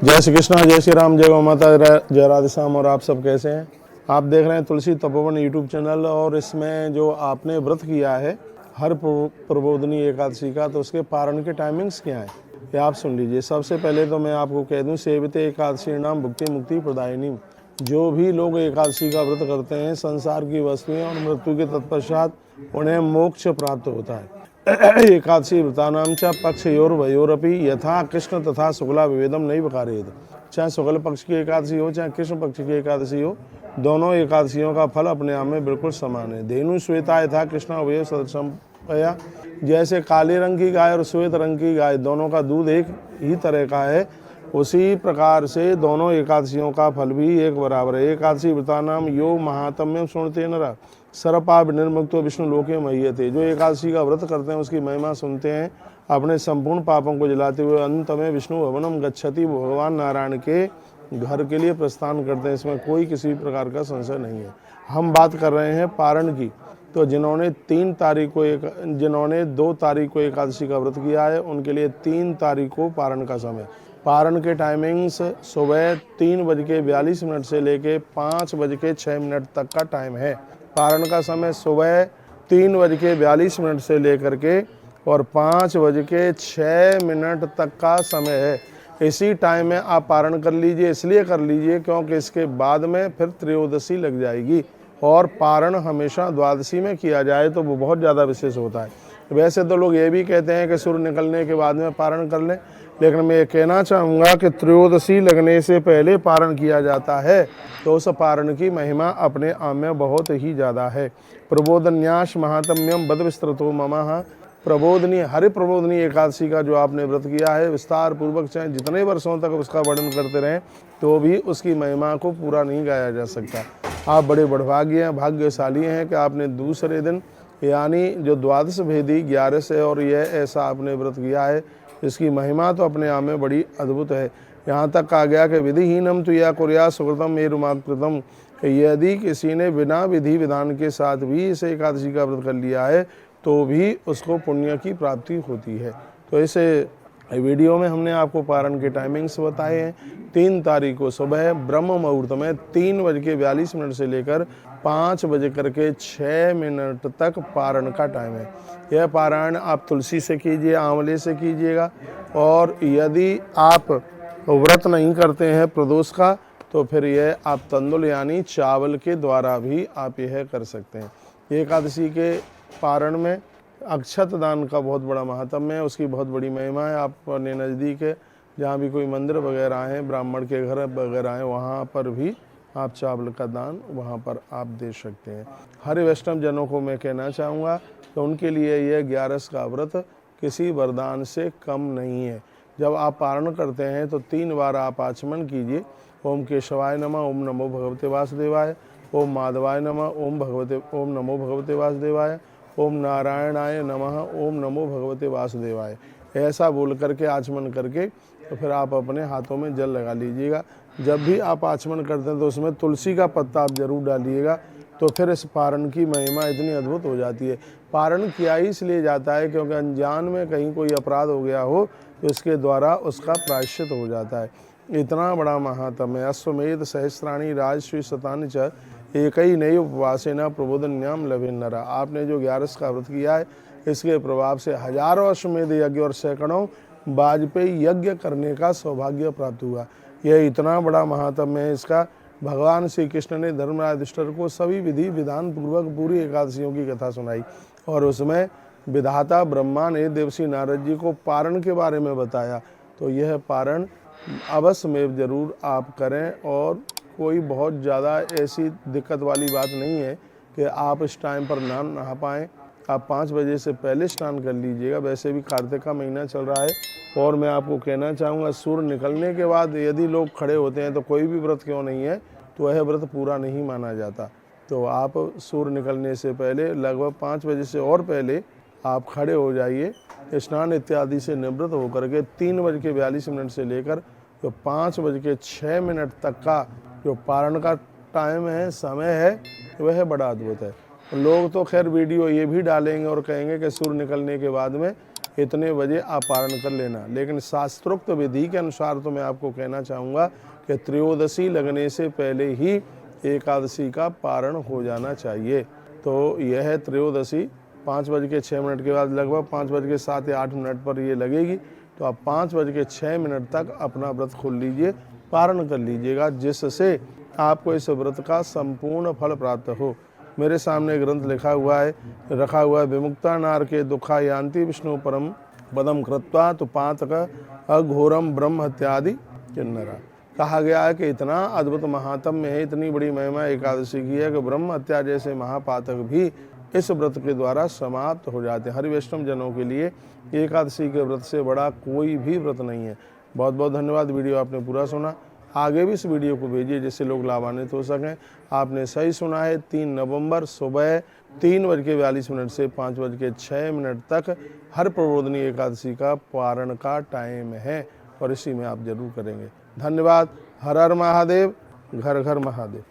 जय श्री कृष्णा, जय श्री राम, जय गौ माता, जय राधे श्याम। और आप सब कैसे हैं? आप देख रहे हैं तुलसी तपोवन यूट्यूब चैनल। और इसमें जो आपने व्रत किया है हर प्रबोधनी एकादशी का, तो उसके पारण के टाइमिंग्स क्या हैं ये आप सुन लीजिए। सबसे पहले तो मैं आपको कह दूं, सेविते एकादशी नाम भुक्ति मुक्ति प्रदायिनी। जो भी लोग एकादशी का व्रत करते हैं, संसार की वस्तुएं और मृत्यु के तत्पश्चात उन्हें मोक्ष प्राप्त होता है। एकादशी व्रतानाम च पक्षयोर वयोरपि यथा कृष्ण तथा शुक्ला विवेदम नहीं बकारेत। चाहे शुक्ल पक्ष की एकादशी हो चाहे कृष्ण पक्ष की एकादशी हो, दोनों एकादशियों का फल अपने आप में बिल्कुल समान है। धेनु श्वेता यथा कृष्ण अवय सदृशमया, जैसे काले रंग की गाय और श्वेत रंग की गाय दोनों का दूध एक ही तरह का है, उसी प्रकार से दोनों एकादशियों का फल भी एक बराबर है। एकादशी व्रतानाम यो महात्म्यम सुनते नर सरपाप निर्मुक्तो विष्णु लोके मह्यते। जो एकादशी का व्रत करते हैं उसकी महिमा सुनते हैं, अपने संपूर्ण पापों को जलाते हुए अंत में विष्णु भवनम गच्छति, भगवान नारायण के घर के लिए प्रस्थान करते हैं। इसमें कोई किसी प्रकार का संशय नहीं है। हम बात कर रहे हैं पारण की। तो जिन्होंने 2 तारीख को एकादशी का व्रत किया है, उनके लिए 3 तारीख को पारण का समय। पारण के टाइमिंग्स सुबह 3:42 से लेके 5:06 तक का टाइम है। पारण का समय सुबह 3:42 से लेकर के और 5:06 तक का समय है। इसी टाइम में आप पारण कर लीजिए। इसलिए कर लीजिए क्योंकि इसके बाद में फिर त्रयोदशी लग जाएगी, और पारण हमेशा द्वादशी में किया जाए तो वो बहुत ज़्यादा विशेष होता है। वैसे तो लोग ये भी कहते हैं कि सूर्य निकलने के बाद में पारण कर लें, लेकिन मैं ये कहना चाहूँगा कि त्रयोदशी लगने से पहले पारण किया जाता है, तो उस पारण की महिमा अपने आप में बहुत ही ज़्यादा है। प्रबोधन्यास महात्म्यम बद विस्तृतो मम। प्रबोधनी हरि प्रबोधनी एकादशी का जो आपने व्रत किया है, विस्तार पूर्वक चाहे जितने वर्षों तक उसका वर्णन करते रहें तो भी उसकी महिमा को पूरा नहीं गाया जा सकता। आप बड़े भाग्यशाली हैं कि आपने दूसरे दिन यानी जो द्वादश भेदी 11 है और यह ऐसा आपने व्रत किया है। इसकी महिमा तो अपने आप में बड़ी अद्भुत है। यहाँ तक कहा गया कि विधिहीनम तो या कुर्या सुकृतम मेरुमाकृतम। यदि किसी ने बिना विधि विधान के साथ भी इस एकादशी का व्रत कर लिया है तो भी उसको पुण्य की प्राप्ति होती है। तो इस वीडियो में हमने आपको पारण के टाइमिंग्स बताए हैं। 3 तारीख को सुबह ब्रह्म मुहूर्त में 3:42 से लेकर 5:06 तक पारण का टाइम है। यह पारायण आप तुलसी से कीजिए, आंवले से कीजिएगा। और यदि आप व्रत नहीं करते हैं प्रदोष का, तो फिर यह आप तंदुल यानी चावल के द्वारा भी आप यह कर सकते हैं। एकादशी के पारण में अक्षत दान का बहुत बड़ा महत्व है, उसकी बहुत बड़ी महिमा है। आप अपने नज़दीक है जहाँ भी कोई मंदिर वगैरह हैं, ब्राह्मण के घर वगैरह हैं, वहाँ पर भी आप चावल का दान वहाँ पर आप दे सकते हैं। हर वैष्णव जनों को मैं कहना चाहूँगा कि उनके लिए यह 11 का व्रत किसी वरदान से कम नहीं है। जब आप पारण करते हैं तो 3 बार आप आचमन कीजिए। ओम केशवाय नमः, ओम नमो भगवते वासुदेवाय, ओम माधवाय नमः, ओम नमो भगवते वासुदेवाय, ओम नारायणाय नमः, ओम नमो भगवते वासुदेवाय। ऐसा बोल करके आचमन करके तो फिर आप अपने हाथों में जल लगा लीजिएगा। जब भी आप आचमन करते हैं तो उसमें तुलसी का पत्ता आप जरूर डालिएगा, तो फिर इस पारण की महिमा इतनी अद्भुत हो जाती है। पारण किया ही इसलिए जाता है क्योंकि अनजान में कहीं कोई अपराध हो गया हो तो इसके द्वारा उसका प्रायश्चित हो जाता है। इतना बड़ा महात्म्य है। अश्वमेध सहस्राणी राजश्री शतानि च एक ही नई उपवासेना प्रबोधन्याम लभे नरा। आपने जो 11 का व्रत किया है, इसके प्रभाव से हजारों अश्वमेध यज्ञ और सैकड़ों वाजपेयी यज्ञ करने का सौभाग्य प्राप्त हुआ। यह इतना बड़ा महात्म्य है इसका। भगवान श्री कृष्ण ने धर्मराज युधिष्ठिर को सभी विधि विधान पूर्वक पूरी एकादशियों की कथा सुनाई, और उसमें विधाता ब्रह्मा ने देवर्षि नारद जी को पारण के बारे में बताया। तो यह पारण अवश्य में जरूर आप करें, और कोई बहुत ज़्यादा ऐसी दिक्कत वाली बात नहीं है कि आप इस टाइम पर ना नहा पाएँ। आप 5 बजे से पहले स्नान कर लीजिएगा। वैसे भी कार्तिक का महीना चल रहा है, और मैं आपको कहना चाहूँगा सूर्य निकलने के बाद यदि लोग खड़े होते हैं तो कोई भी व्रत क्यों नहीं है तो वह व्रत पूरा नहीं माना जाता। तो आप सूर्य निकलने से पहले लगभग 5 बजे से और पहले आप खड़े हो जाइए। स्नान इत्यादि से निवृत्त होकर के 3:42 से लेकर तो 5:06 तक का जो पारण का टाइम है, समय है, वह बड़ा अद्भुत है। लोग तो खैर वीडियो ये भी डालेंगे और कहेंगे कि सूर्य निकलने के बाद में इतने बजे आप पारण कर लेना। लेकिन शास्त्रोक्त विधि के अनुसार तो मैं आपको कहना चाहूँगा कि त्रयोदशी लगने से पहले ही एकादशी का पारण हो जाना चाहिए। तो यह है त्रयोदशी 5:06 के बाद लगभग 5:07 या 8 मिनट पर ये लगेगी। तो आप 5:06 तक अपना व्रत खोल लीजिए, पारण कर लीजिएगा, जिससे आपको इस व्रत का संपूर्ण फल प्राप्त हो। मेरे सामने ग्रंथ रखा हुआ है, विमुक्ता नार के दुखा यान्ति विष्णु परम पदम कृत्वा तो पातक अघोरम ब्रह्म हत्यादि किन्नरा। कहा गया है कि इतना अद्भुत महात्म्य है, इतनी बड़ी महिमा एकादशी की है कि ब्रह्म हत्या जैसे महापातक भी इस व्रत के द्वारा समाप्त हो जाते हैं। हरि वैष्णव जनों के लिए एकादशी के व्रत से बड़ा कोई भी व्रत नहीं है। बहुत बहुत धन्यवाद। वीडियो आपने पूरा सुना, आगे भी इस वीडियो को भेजिए जिससे लोग लाभान्वित हो सकें। आपने सही सुना है, 3 नवंबर सुबह 3:42 से 5:06 तक हर प्रबोधनी एकादशी का पारण का टाइम है और इसी में आप जरूर करेंगे। धन्यवाद। हर हर महादेव, घर घर महादेव।